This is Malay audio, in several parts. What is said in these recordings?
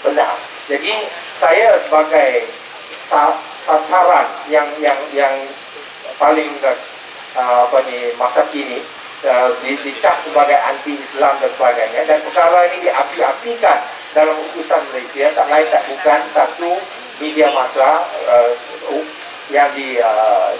benar. Jadi saya sebagai sasaran yang paling masa kini dicap sebagai anti-Islam dan sebagainya, dan perkara ini diapi-apikan dalam utusan Malaysia, tak lain tak bukan satu media massa yang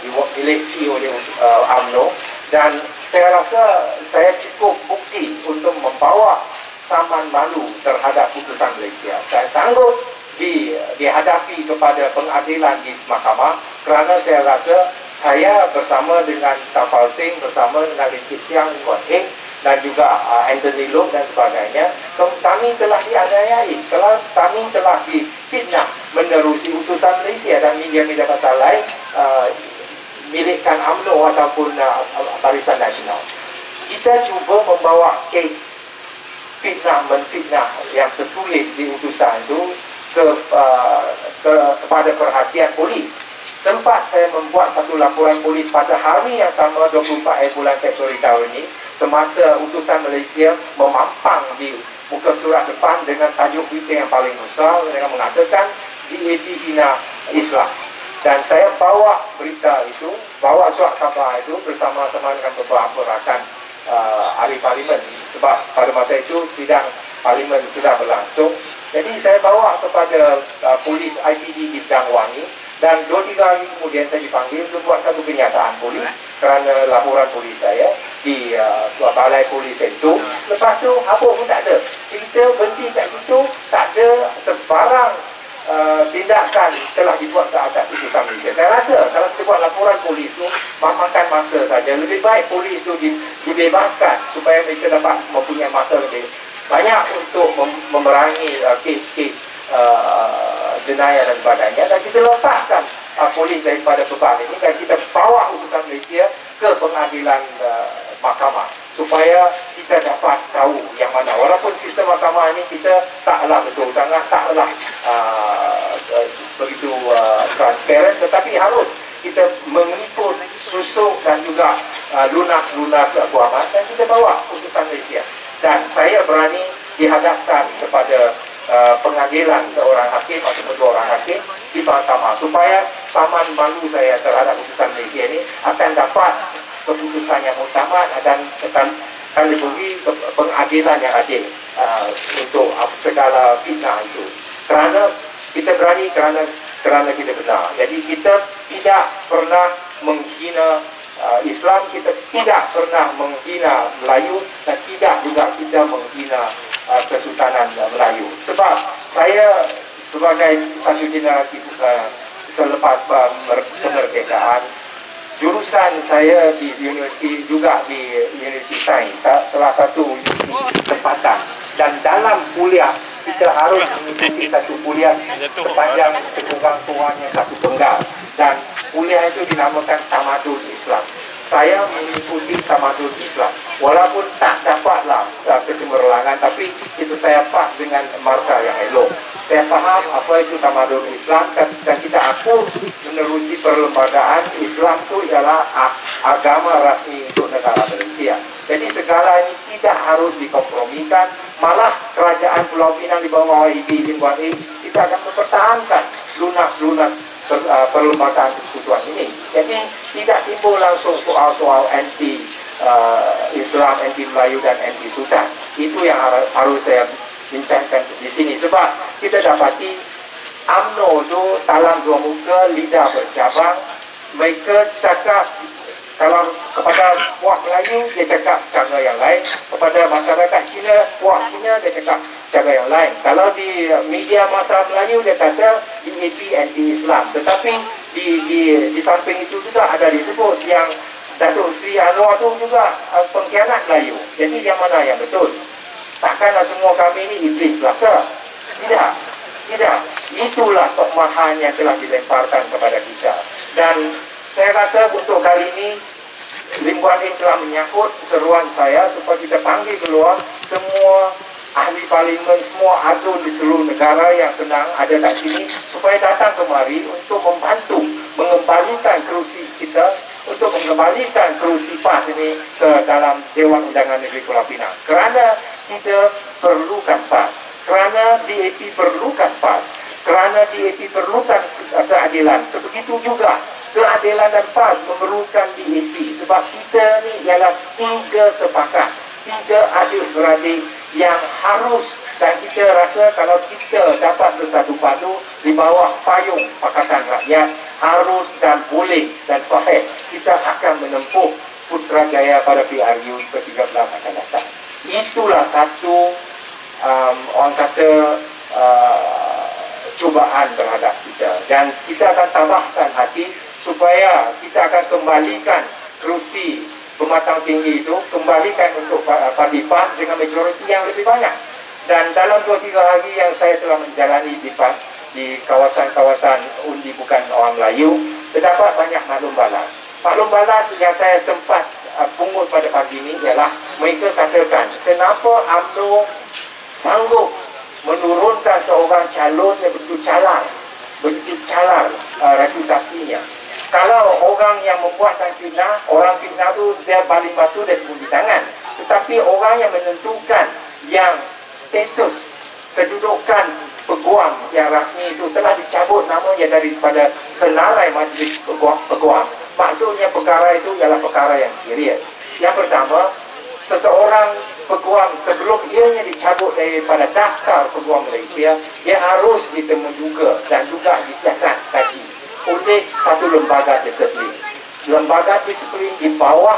dimiliki oleh UMNO, dan saya rasa saya cukup bukti untuk membawa saman malu terhadap putusan Malaysia. Saya sanggup dihadapi kepada pengadilan di mahkamah, kerana saya rasa saya bersama dengan Tapal Singh, bersama dengan Lim Kit Siang, Kuan Eng, dan juga Anthony Loke dan sebagainya, kami telah dianiayai, kami telah difitnah menerusi utusan Malaysia, dan media-media pasal lain milikkan UMNO ataupun Barisan Nasional. Kita cuba membawa kes menfitnah yang tertulis di utusan itu kepada perhatian polis. Sempat saya membuat satu laporan polis pada hari yang sama, 24 bulan Februari tahun ini, semasa utusan Malaysia memampang di muka surat depan dengan tajuk berita yang paling besar dengan mengatakan DAP hina Islam. Dan saya bawa berita itu, bawa surat khabar itu bersama-sama dengan beberapa rakan ahli parlimen, sebab pada masa itu sidang parlimen sudah berlangsung. Jadi saya bawa kepada polis IPD di Pedang Wangi, dan 2-3 hari kemudian saya dipanggil untuk buat satu kenyataan polis kerana laporan polis saya di balai polis itu. Lepas tu apa pun tak ada, cerita berhenti kat situ, tak ada sebarang tindakan telah dibuat ke atas utusan Malaysia. Saya rasa kalau kita buat laporan polis tu memakan masa saja. Lebih baik polis tu dibebaskan supaya mereka dapat mempunyai masa lebih banyak untuk memerangi kes-kes jenayah dan sebagainya, dan kita lepaskan polis daripada beban ini, dan kita bawa utusan Malaysia ke pengadilan mahkamah supaya kita dapat tahu yang mana. Walaupun sistem mahkamah ini kita taklah betul sangat, taklah begitu transparent, tetapi harus kita mengikut susuk dan juga lunas-lunas guaman, dan kita bawa utusan Malaysia. Dan saya berani dihadapkan kepada pengadilan seorang hakim atau kedua orang hakim di mahkamah, supaya saman malu saya terhadap putusan Malaysia ini akan dapat keputusan yang muktamad dan akan diberi pengadilan yang adil untuk segala fitnah itu. Kerana kita berani, kerana kita benar. Jadi kita tidak pernah menghina Islam, kita tidak pernah menghina Melayu, dan tidak juga kita menghina Kesultanan Melayu. Sebab saya sebagai satu generasi selepas kemerdekaan, jurusan saya di universiti juga di Universiti Sains, salah satu universiti tempatan, dan dalam kuliah kita harus mengikuti satu kuliah sepanjang sekurang-kurangnya satu penggal, dan kuliah itu dinamakan Tamadun Islam. Saya mengikuti Tamadun Islam, walaupun tak dapatlah kecemerlangan, tapi itu saya pas dengan markah yang elok. Saya faham apa itu Tamadun Islam, dan kita akur menerusi perlembagaan Islam itu ialah agama rasmi untuk negara Malaysia. Jadi segala ini tidak harus dikompromikan, malah kerajaan Pulau Pinang di bawah YB Lim Kuan Eng, kita akan mempertahankan lunas-lunas perlembagaan persekutuan ini. Jadi tidak timbul langsung soal-soal anti Islam, anti Melayu dan anti Sultan. Itu yang harus saya bincangkan di sini, sebab kita dapati UMNO itu talam dua muka, lidah bercabang. Mereka cakap, kalau kepada puak Melayu dia cakap cara yang lain, kepada masyarakat Cina, puak Cina dia cakap cara yang lain. Kalau di media masa Melayu dia kata DAP anti-Islam, tetapi di samping itu juga ada disebut yang Datuk Seri Anwar itu juga pengkhianat Melayu. Jadi yang mana yang betul? Takkanlah semua kami ini iblis belaka? Tidak. Itulah tokmahan yang telah dilemparkan kepada kita. Dan saya rasa untuk kali ini Lim Kuan Eng telah menyangkut seruan saya supaya kita panggil keluar semua ahli parlimen, semua adun di seluruh negara yang senang ada kat sini, supaya datang kemari untuk membantu mengembalikan kerusi kita, untuk mengembalikan kerusi PAS ini ke dalam Dewan Undangan Negeri Pulau Pinang. Kerana kita perlukan PAS, kerana DAP perlukan PAS, kerana DAP perlukan keadilan. Sebegitu juga keadilan dan PAS memerlukan DAP, sebab kita ni ialah tiga sepakat, tiga adik-beradik yang harus, dan kita rasa kalau kita dapat bersatu padu di bawah payung Pakatan Rakyat, harus dan boleh dan sahih, kita akan menempuh Putrajaya pada PRU ke-13 akan datang. Itulah satu orang kata cubaan terhadap kita, dan kita akan tambahkan hati supaya kita akan kembalikan kerusi pematang tinggi itu, kembalikan untuk Parti PAS dengan majoriti yang lebih banyak. Dan dalam 2-3 hari yang saya telah menjalani di PAS, di kawasan-kawasan undi bukan orang Melayu, terdapat banyak maklum balas. Maklum balas yang saya sempat pungut pada pagi ini ialah mereka katakan, kenapa UMNO sanggup menurunkan seorang calon yang begitu calar reputasinya. Kalau orang yang membuatkan fitnah, orang fitnah tu dia baling batu, dia sembunyi tangan. Tetapi orang yang menentukan yang status kedudukan peguam yang rasmi itu telah dicabut namanya daripada senarai majlis peguam. Maksudnya perkara itu ialah perkara yang serius. Yang pertama, seseorang peguam sebelum ianya dicabut daripada daftar peguam Malaysia, dia harus ditemu juga dan juga disiasat tadi oleh satu lembaga disiplin. Lembaga disiplin di bawah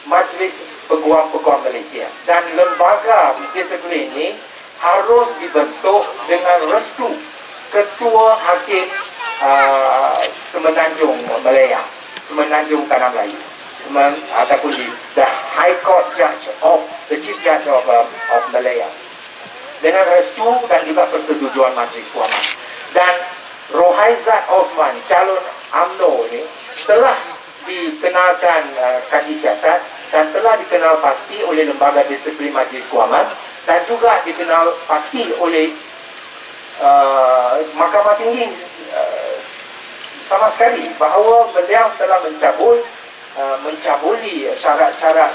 Majlis Peguam-Peguam Malaysia. Dan lembaga disiplin ini harus dibentuk dengan restu Ketua Hakim Semenanjung Malaya, Semenanjung Tanah Melayu, ataupun the High Court Judge of the Chief Judge of Malaya, dengan restu dan juga persetujuan Majlis Kuaman. Dan Rohaizat Osman, calon UMNO ini telah dikenalkan kaji siasat dan telah dikenal pasti oleh lembaga disiplin Majlis Kuaman, dan juga dikenal pasti oleh Mahkamah Tinggi sama sekali bahawa beliau telah mencabuli syarat-syarat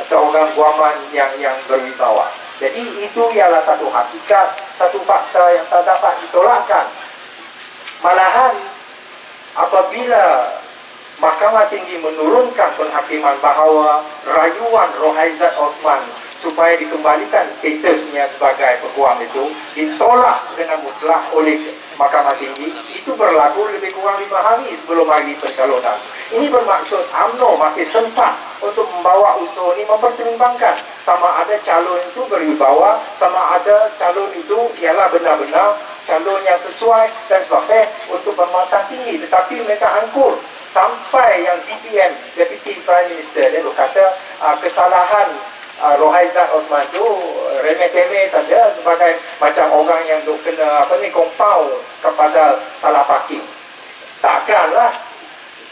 seorang guaman yang berwibawa. Jadi itu ialah satu hakikat, satu fakta yang tak dapat ditolakkan. Malahan apabila Mahkamah Tinggi menurunkan penghakiman bahawa rayuan Rohaizat Osman supaya dikembalikan statusnya sebagai peguam itu ditolak dengan mutlak oleh Mahkamah Tinggi, itu berlaku lebih kurang 5 hari sebelum hari pencalonan. Ini bermaksud UMNO masih sempat untuk membawa usul ini, mempertimbangkan sama ada calon itu berwibawa, sama ada calon itu ialah benar-benar calon yang sesuai dan sahih untuk perkhidmatan tinggi. Tetapi mereka angkur sampai yang DPM, Deputy Prime Minister, dia berkata kesalahan Rohaizat Osman itu remeh-temeh saja, sebagai macam orang yang duk kena kompau kepada salah parking. Takkanlah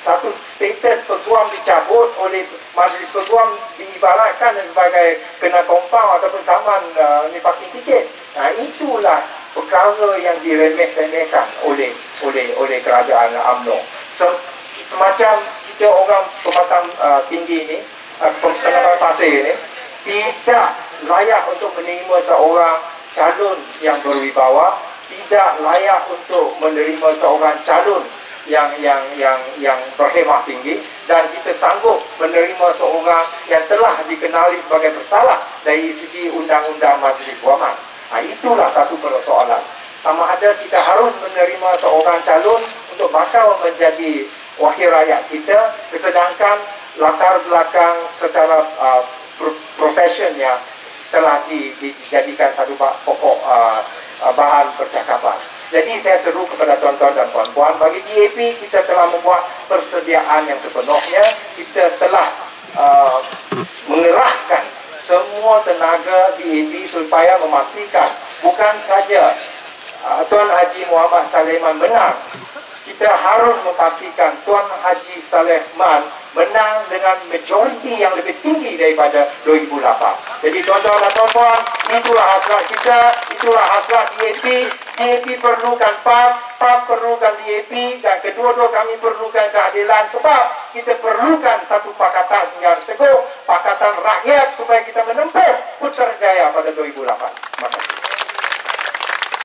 satu status peguam dicabut oleh Majlis Peguam diibaratkan sebagai kena kompau ataupun saman ni parking tiket. Nah, itulah perkara yang diremeh-temehkan oleh kerajaan UMNO. Semacam kita orang pematang tinggi ni, penambang pasir ni, tidak layak untuk menerima seorang calon yang berwibawa, tidak layak untuk menerima seorang calon yang berhemah tinggi, dan kita sanggup menerima seorang yang telah dikenali sebagai bersalah dari segi undang-undang Majlis Kuaman. Itulah satu persoalan. Sama ada kita harus menerima seorang calon untuk bakal menjadi wakil rakyat kita, sedangkan latar belakang secara profesionnya telah dijadikan satu pokok bahan percakapan. Jadi saya seru kepada tuan-tuan dan puan-puan, bagi DAP kita telah membuat persediaan yang sepenuhnya. Kita telah mengerahkan semua tenaga DAP supaya memastikan bukan saja Tuan Haji Muhammad Sulaiman menang, kita harus memastikan Tuan Haji Sulaiman menang dengan majoriti yang lebih tinggi daripada 2008. Jadi tuan-tuan dan puan-puan, itulah hasrat kita, itulah hasrat DAP. DAP perlukan PAS, PAS perlukan DAP, dan kedua-dua kami perlukan keadilan, sebab kita perlukan satu pakatan yang teguh, pakatan rakyat, supaya kita menempuh Putrajaya pada 2008. Terima kasih.